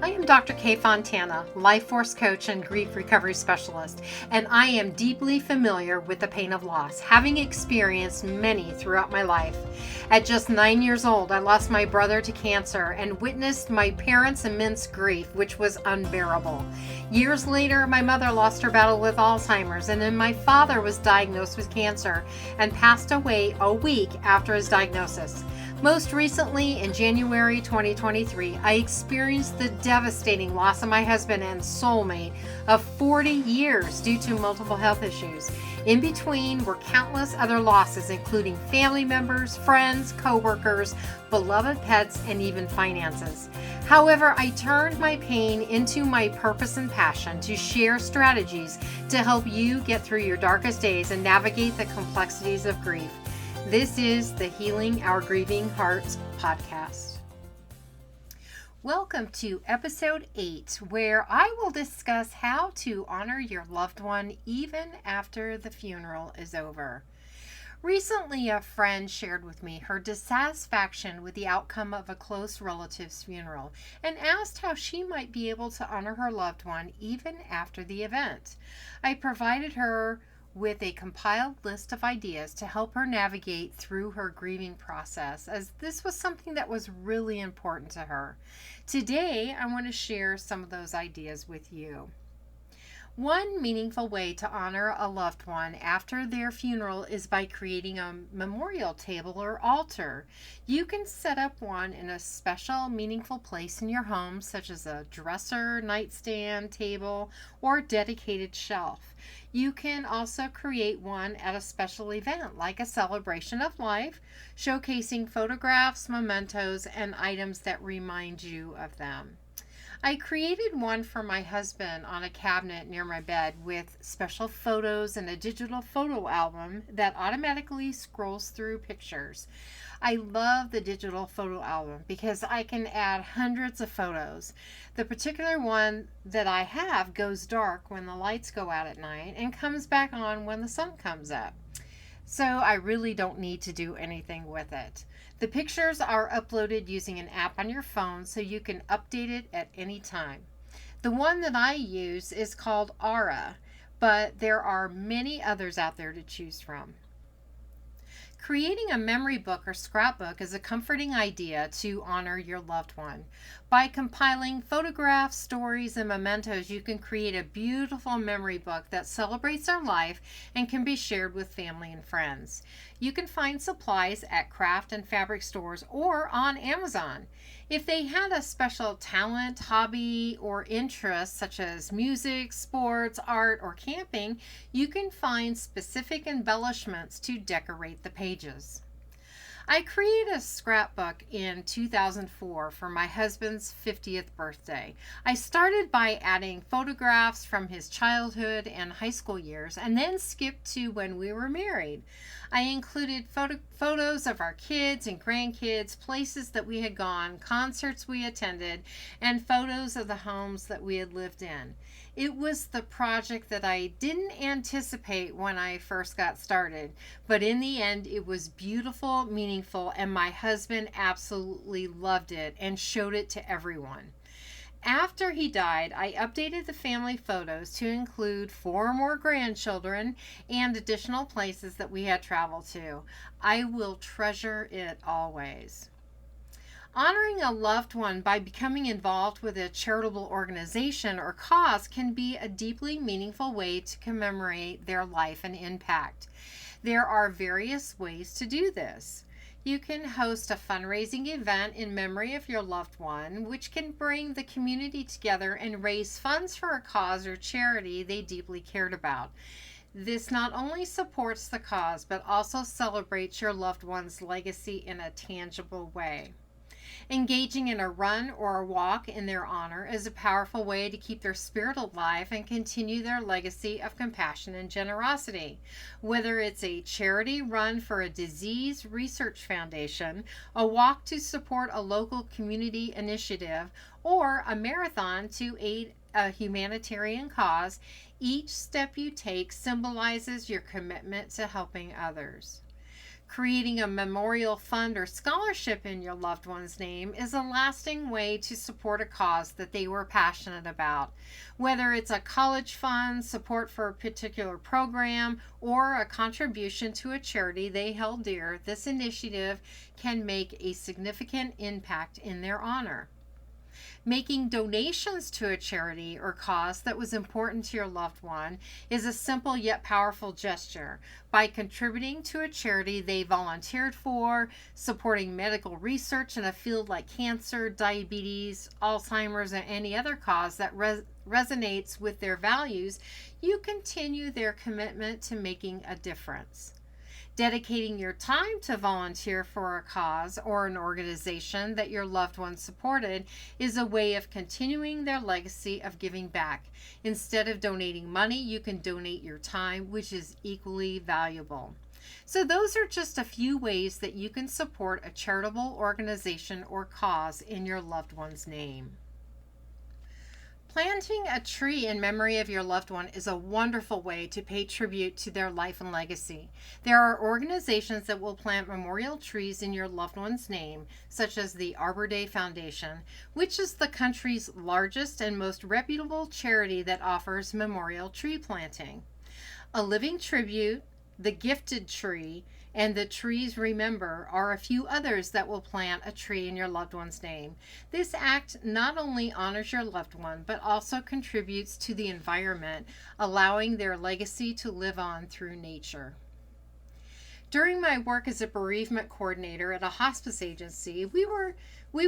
I am Dr. Kay Fontana, life force coach and grief recovery specialist, and I am deeply familiar with the pain of loss, having experienced many throughout my life. At just 9 years old, I lost my brother to cancer and witnessed my parents' immense grief, which was unbearable. Years later, my mother lost her battle with Alzheimer's, and then my father was diagnosed with cancer and passed away a week after his diagnosis. Most recently, in January 2023, I experienced the devastating loss of my husband and soulmate of 40 years due to multiple health issues. In between were countless other losses, including family members, friends, co-workers, beloved pets, and even finances. However, I turned my pain into my purpose and passion to share strategies to help you get through your darkest days and navigate the complexities of grief. This is the Healing Our Grieving Hearts podcast. Welcome to episode 8, where I will discuss how to honor your loved one even after the funeral is over. Recently, a friend shared with me her dissatisfaction with the outcome of a close relative's funeral and asked how she might be able to honor her loved one even after the event. I provided her with a compiled list of ideas to help her navigate through her grieving process, as this was something that was really important to her. Today, I want to share some of those ideas with you. One meaningful way to honor a loved one after their funeral is by creating a memorial table or altar. You can set up one in a special, meaningful place in your home, such as a dresser, nightstand, table, or dedicated shelf. You can also create one at a special event, like a celebration of life, showcasing photographs, mementos, and items that remind you of them. I created one for my husband on a cabinet near my bed with special photos and a digital photo album that automatically scrolls through pictures. I love the digital photo album because I can add hundreds of photos. The particular one that I have goes dark when the lights go out at night and comes back on when the sun comes up. So I really don't need to do anything with it. The pictures are uploaded using an app on your phone, so you can update it at any time. The one that I use is called Aura, but there are many others out there to choose from. Creating a memory book or scrapbook is a comforting idea to honor your loved one. By compiling photographs, stories, and mementos, you can create a beautiful memory book that celebrates their life and can be shared with family and friends. You can find supplies at craft and fabric stores or on Amazon. If they had a special talent, hobby, or interest such as music, sports, art, or camping, you can find specific embellishments to decorate the pages. I created a scrapbook in 2004 for my husband's 50th birthday. I started by adding photographs from his childhood and high school years and then skipped to when we were married. I included photos of our kids and grandkids, places that we had gone, concerts we attended, and photos of the homes that we had lived in. It was the project that I didn't anticipate when I first got started, but in the end it was beautiful, meaningful, and my husband absolutely loved it and showed it to everyone. After he died, I updated the family photos to include 4 more grandchildren and additional places that we had traveled to. I will treasure it always. Honoring a loved one by becoming involved with a charitable organization or cause can be a deeply meaningful way to commemorate their life and impact. There are various ways to do this. You can host a fundraising event in memory of your loved one, which can bring the community together and raise funds for a cause or charity they deeply cared about. This not only supports the cause, but also celebrates your loved one's legacy in a tangible way. Engaging in a run or a walk in their honor is a powerful way to keep their spirit alive and continue their legacy of compassion and generosity. Whether it's a charity run for a disease research foundation, a walk to support a local community initiative, or a marathon to aid a humanitarian cause, each step you take symbolizes your commitment to helping others. Creating a memorial fund or scholarship in your loved one's name is a lasting way to support a cause that they were passionate about. Whether it's a college fund, support for a particular program, or a contribution to a charity they held dear, this initiative can make a significant impact in their honor. Making donations to a charity or cause that was important to your loved one is a simple yet powerful gesture. By contributing to a charity they volunteered for, supporting medical research in a field like cancer, diabetes, Alzheimer's, and any other cause that resonates with their values, you continue their commitment to making a difference. Dedicating your time to volunteer for a cause or an organization that your loved one supported is a way of continuing their legacy of giving back. Instead of donating money, you can donate your time, which is equally valuable. So those are just a few ways that you can support a charitable organization or cause in your loved one's name. Planting a tree in memory of your loved one is a wonderful way to pay tribute to their life and legacy. There are organizations that will plant memorial trees in your loved one's name, such as the Arbor Day Foundation, which is the country's largest and most reputable charity that offers memorial tree planting. A Living Tribute, the Gifted Tree, and the Trees Remember are a few others that will plant a tree in your loved one's name. This act not only honors your loved one, but also contributes to the environment, allowing their legacy to live on through nature. During my work as a bereavement coordinator at a hospice agency, we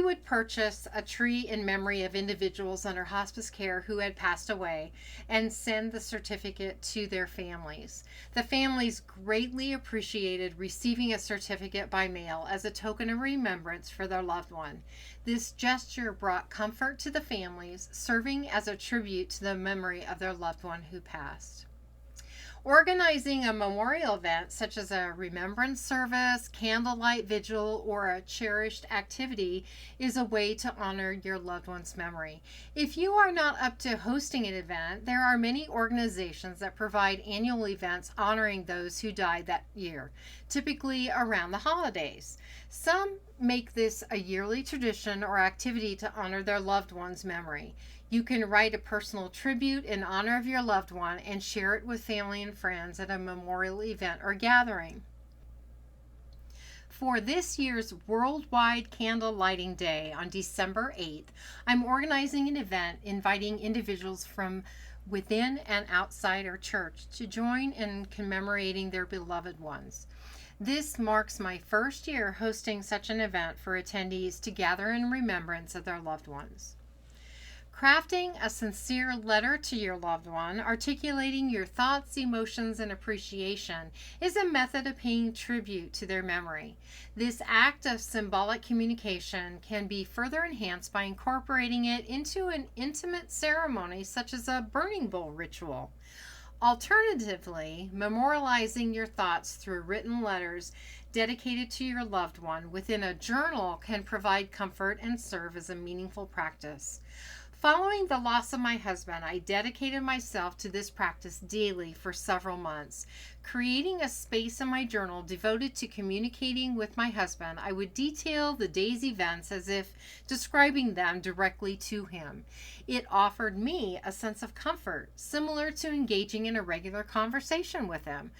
would purchase a tree in memory of individuals under hospice care who had passed away and send the certificate to their families. The families greatly appreciated receiving a certificate by mail as a token of remembrance for their loved one. This gesture brought comfort to the families, serving as a tribute to the memory of their loved one who passed. Organizing a memorial event such as a remembrance service, candlelight vigil, or a cherished activity is a way to honor your loved one's memory. If you are not up to hosting an event, there are many organizations that provide annual events honoring those who died that year, typically around the holidays. Some make this a yearly tradition or activity to honor their loved one's memory. You can write a personal tribute in honor of your loved one and share it with family and friends at a memorial event or gathering. For this year's Worldwide Candle Lighting Day on December 8th, I'm organizing an event inviting individuals from within and outside our church to join in commemorating their beloved ones. This marks my first year hosting such an event for attendees to gather in remembrance of their loved ones. Crafting a sincere letter to your loved one, articulating your thoughts, emotions, and appreciation is a method of paying tribute to their memory. This act of symbolic communication can be further enhanced by incorporating it into an intimate ceremony such as a burning bowl ritual. Alternatively, memorializing your thoughts through written letters dedicated to your loved one within a journal can provide comfort and serve as a meaningful practice. Following the loss of my husband, I dedicated myself to this practice daily for several months. Creating a space in my journal devoted to communicating with my husband, I would detail the day's events as if describing them directly to him. It offered me a sense of comfort, similar to engaging in a regular conversation with him.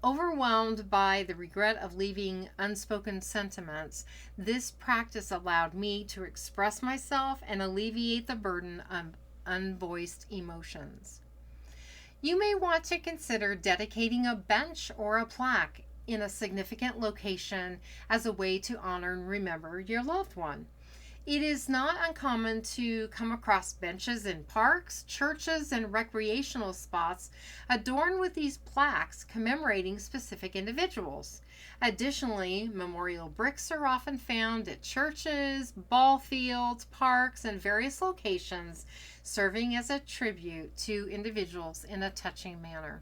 Overwhelmed by the regret of leaving unspoken sentiments, this practice allowed me to express myself and alleviate the burden of unvoiced emotions. You may want to consider dedicating a bench or a plaque in a significant location as a way to honor and remember your loved one. It is not uncommon to come across benches in parks, churches, and recreational spots adorned with these plaques commemorating specific individuals. Additionally, memorial bricks are often found at churches, ball fields, parks, and various locations, serving as a tribute to individuals in a touching manner.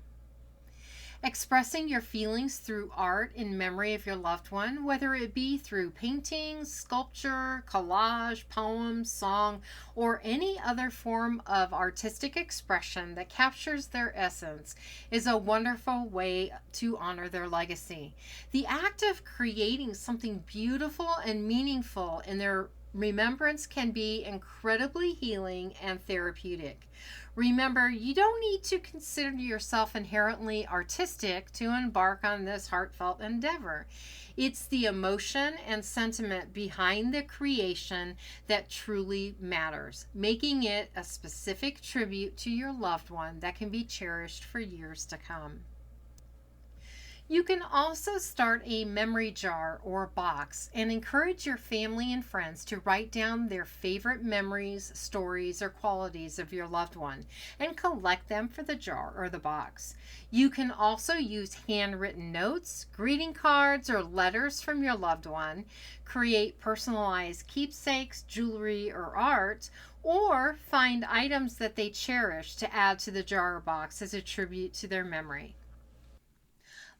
Expressing your feelings through art in memory of your loved one, whether it be through painting, sculpture, collage, poem, song, or any other form of artistic expression that captures their essence, is a wonderful way to honor their legacy. The act of creating something beautiful and meaningful in their remembrance can be incredibly healing and therapeutic. Remember, you don't need to consider yourself inherently artistic to embark on this heartfelt endeavor. It's the emotion and sentiment behind the creation that truly matters, making it a specific tribute to your loved one that can be cherished for years to come. You can also start a memory jar or box and encourage your family and friends to write down their favorite memories, stories, or qualities of your loved one and collect them for the jar or the box. You can also use handwritten notes, greeting cards, or letters from your loved one, create personalized keepsakes, jewelry, or art, or find items that they cherish to add to the jar or box as a tribute to their memory.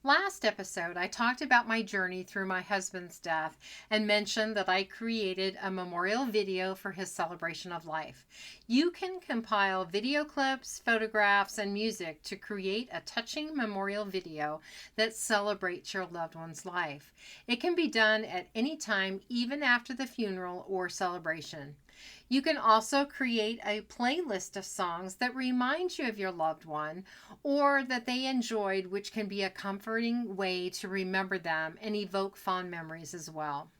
Last episode, I talked about my journey through my husband's death and mentioned that I created a memorial video for his celebration of life. You can compile video clips, photographs, and music to create a touching memorial video that celebrates your loved one's life. It can be done at any time, even after the funeral or celebration. You can also create a playlist of songs that remind you of your loved one or that they enjoyed, which can be a comforting way to remember them and evoke fond memories as well.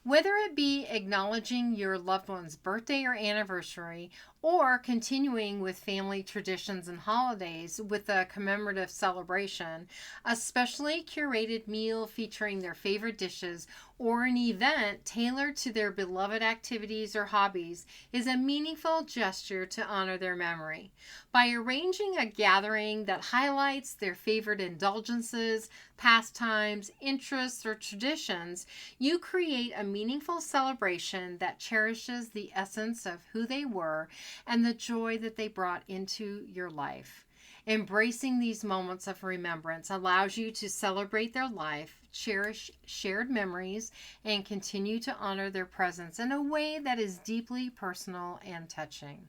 Whether it be acknowledging your loved one's birthday or anniversary, or continuing with family traditions and holidays with a commemorative celebration, a specially curated meal featuring their favorite dishes, or an event tailored to their beloved activities or hobbies is a meaningful gesture to honor their memory. By arranging a gathering that highlights their favorite indulgences, pastimes, interests, or traditions, you create a meaningful celebration that cherishes the essence of who they were and the joy that they brought into your life. Embracing these moments of remembrance allows you to celebrate their life, cherish shared memories, and continue to honor their presence in a way that is deeply personal and touching.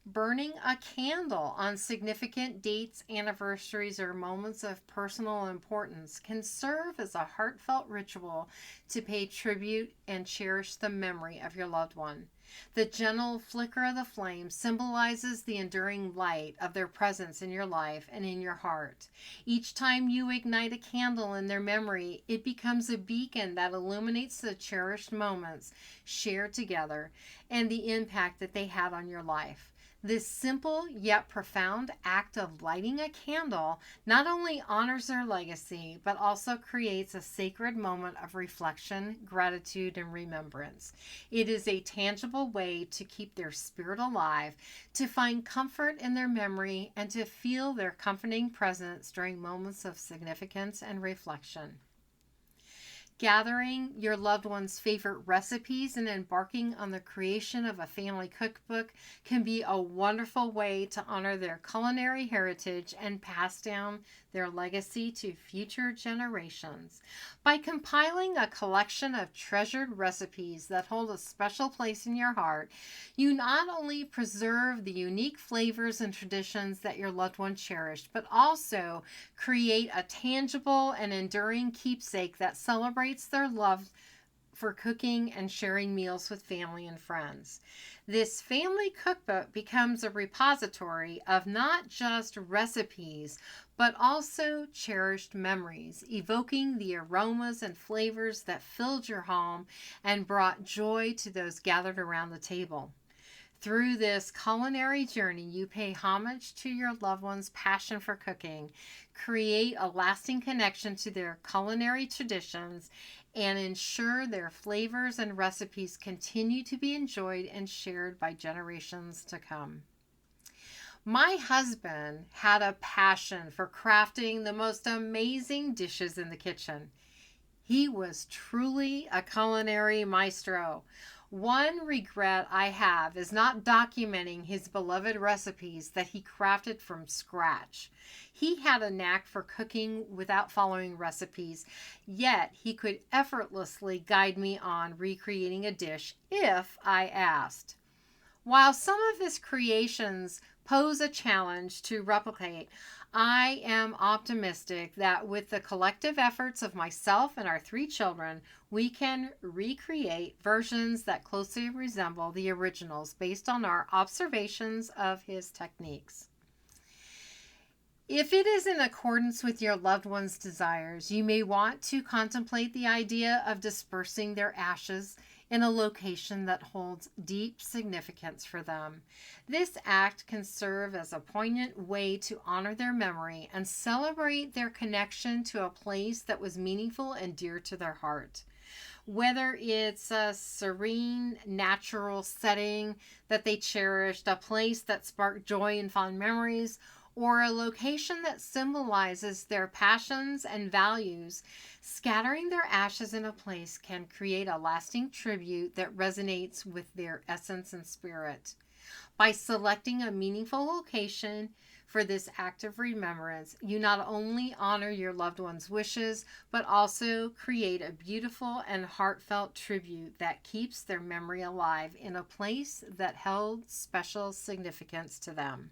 Burning a candle on significant dates, anniversaries, or moments of personal importance can serve as a heartfelt ritual to pay tribute and cherish the memory of your loved one. The gentle flicker of the flame symbolizes the enduring light of their presence in your life and in your heart. Each time you ignite a candle in their memory, it becomes a beacon that illuminates the cherished moments shared together and the impact that they had on your life. This simple yet profound act of lighting a candle not only honors their legacy, but also creates a sacred moment of reflection, gratitude, and remembrance. It is a tangible way to keep their spirit alive, to find comfort in their memory, and to feel their comforting presence during moments of significance and reflection. Gathering your loved one's favorite recipes and embarking on the creation of a family cookbook can be a wonderful way to honor their culinary heritage and pass down their legacy to future generations. By compiling a collection of treasured recipes that hold a special place in your heart, you not only preserve the unique flavors and traditions that your loved one cherished, but also create a tangible and enduring keepsake that celebrates their love for cooking and sharing meals with family and friends. This family cookbook becomes a repository of not just recipes, but also cherished memories, evoking the aromas and flavors that filled your home and brought joy to those gathered around the table. Through this culinary journey, you pay homage to your loved one's passion for cooking, create a lasting connection to their culinary traditions, and ensure their flavors and recipes continue to be enjoyed and shared by generations to come. My husband had a passion for crafting the most amazing dishes in the kitchen. He was truly a culinary maestro. One regret I have is not documenting his beloved recipes that he crafted from scratch. He had a knack for cooking without following recipes, yet he could effortlessly guide me on recreating a dish if I asked. While some of his creations pose a challenge to replicate, I am optimistic that with the collective efforts of myself and our three children, we can recreate versions that closely resemble the originals based on our observations of his techniques. If it is in accordance with your loved one's desires, you may want to contemplate the idea of dispersing their ashes in a location that holds deep significance for them. This act can serve as a poignant way to honor their memory and celebrate their connection to a place that was meaningful and dear to their heart. Whether it's a serene, natural setting that they cherished, a place that sparked joy and fond memories, or a location that symbolizes their passions and values, scattering their ashes in a place can create a lasting tribute that resonates with their essence and spirit. By selecting a meaningful location for this act of remembrance, you not only honor your loved one's wishes, but also create a beautiful and heartfelt tribute that keeps their memory alive in a place that held special significance to them.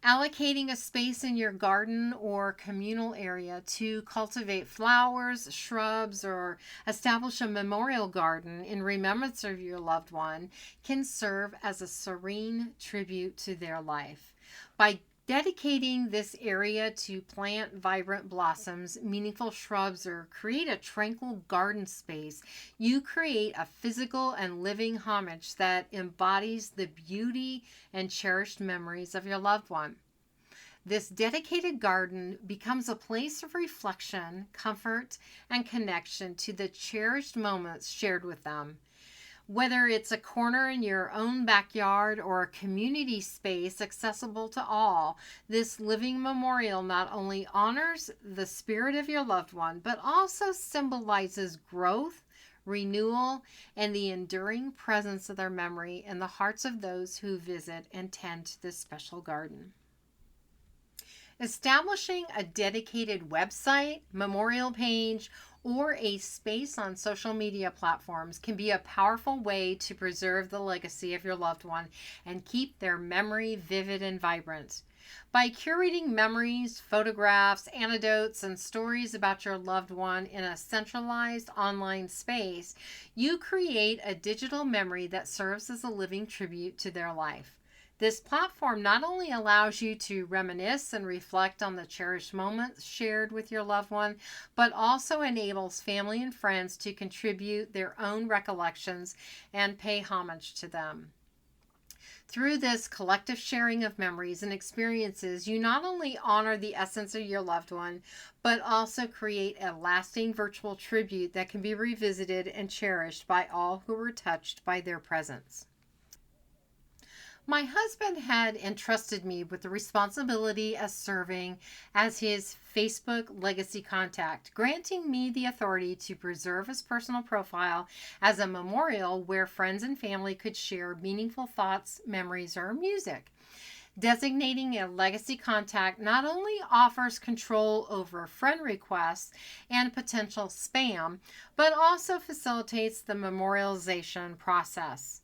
Allocating a space in your garden or communal area to cultivate flowers, shrubs, or establish a memorial garden in remembrance of your loved one can serve as a serene tribute to their life. By dedicating this area to plant vibrant blossoms, meaningful shrubs, or create a tranquil garden space, you create a physical and living homage that embodies the beauty and cherished memories of your loved one. This dedicated garden becomes a place of reflection, comfort, and connection to the cherished moments shared with them. Whether it's a corner in your own backyard or a community space accessible to all, this living memorial not only honors the spirit of your loved one, but also symbolizes growth, renewal, and the enduring presence of their memory in the hearts of those who visit and tend to this special garden. Establishing a dedicated website, memorial page, or a space on social media platforms can be a powerful way to preserve the legacy of your loved one and keep their memory vivid and vibrant. By curating memories, photographs, anecdotes, and stories about your loved one in a centralized online space, you create a digital memory that serves as a living tribute to their life. This platform not only allows you to reminisce and reflect on the cherished moments shared with your loved one, but also enables family and friends to contribute their own recollections and pay homage to them. Through this collective sharing of memories and experiences, you not only honor the essence of your loved one, but also create a lasting virtual tribute that can be revisited and cherished by all who were touched by their presence. My husband had entrusted me with the responsibility of serving as his Facebook legacy contact, granting me the authority to preserve his personal profile as a memorial where friends and family could share meaningful thoughts, memories, or music. Designating a legacy contact not only offers control over friend requests and potential spam, but also facilitates the memorialization process.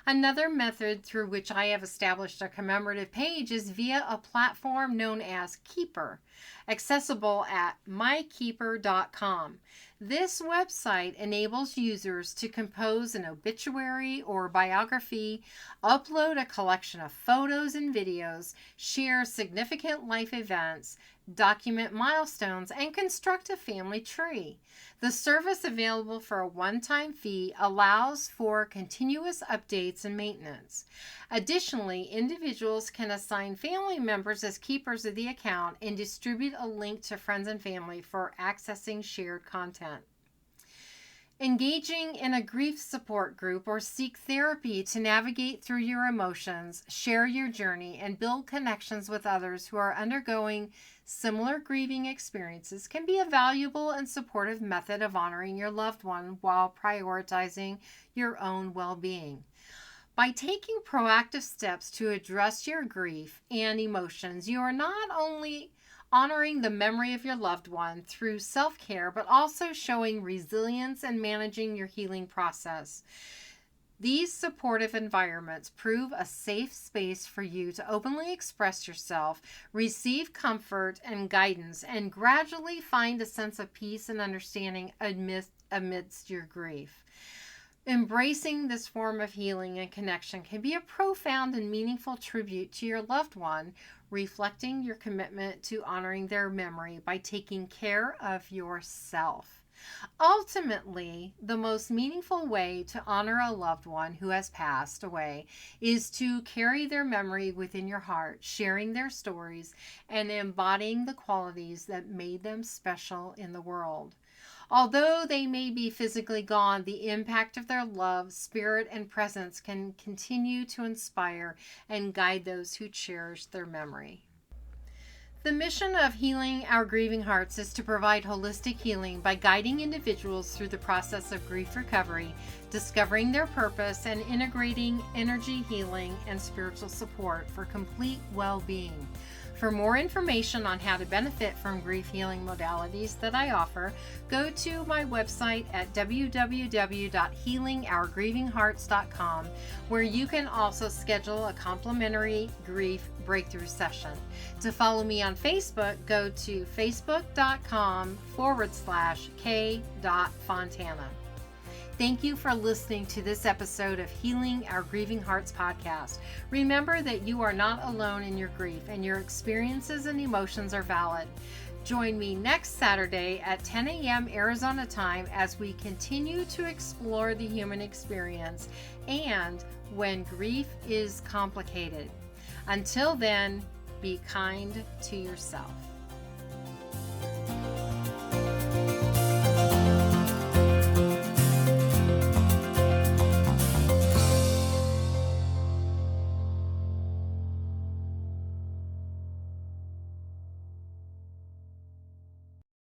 Another method through which I have established a commemorative page is via a platform known as Keeper, accessible at mykeeper.com. This website enables users to compose an obituary or biography, upload a collection of photos and videos, share significant life events, document milestones, and construct a family tree. The service, available for a one-time fee, allows for continuous updates and maintenance. Additionally, individuals can assign family members as keepers of the account and distribute a link to friends and family for accessing shared content. Engaging in a grief support group or seek therapy to navigate through your emotions, share your journey, and build connections with others who are undergoing similar grieving experiences can be a valuable and supportive method of honoring your loved one while prioritizing your own well-being. By taking proactive steps to address your grief and emotions, you are not only honoring the memory of your loved one through self-care, but also showing resilience and managing your healing process. These supportive environments prove a safe space for you to openly express yourself, receive comfort and guidance, and gradually find a sense of peace and understanding amidst your grief. Embracing this form of healing and connection can be a profound and meaningful tribute to your loved one, reflecting your commitment to honoring their memory by taking care of yourself. Ultimately, the most meaningful way to honor a loved one who has passed away is to carry their memory within your heart, sharing their stories, and embodying the qualities that made them special in the world. Although they may be physically gone, the impact of their love, spirit, and presence can continue to inspire and guide those who cherish their memory. The mission of Healing Our Grieving Hearts is to provide holistic healing by guiding individuals through the process of grief recovery, discovering their purpose, and integrating energy healing and spiritual support for complete well-being. For more information on how to benefit from grief healing modalities that I offer, go to my website at www.healingourgrievinghearts.com, where you can also schedule a complimentary grief breakthrough session. To follow me on Facebook, go to facebook.com/k.fontana. Thank you for listening to this episode of Healing Our Grieving Hearts podcast. Remember that you are not alone in your grief, and your experiences and emotions are valid. Join me next Saturday at 10 a.m. Arizona time as we continue to explore the human experience and when grief is complicated. Until then, be kind to yourself.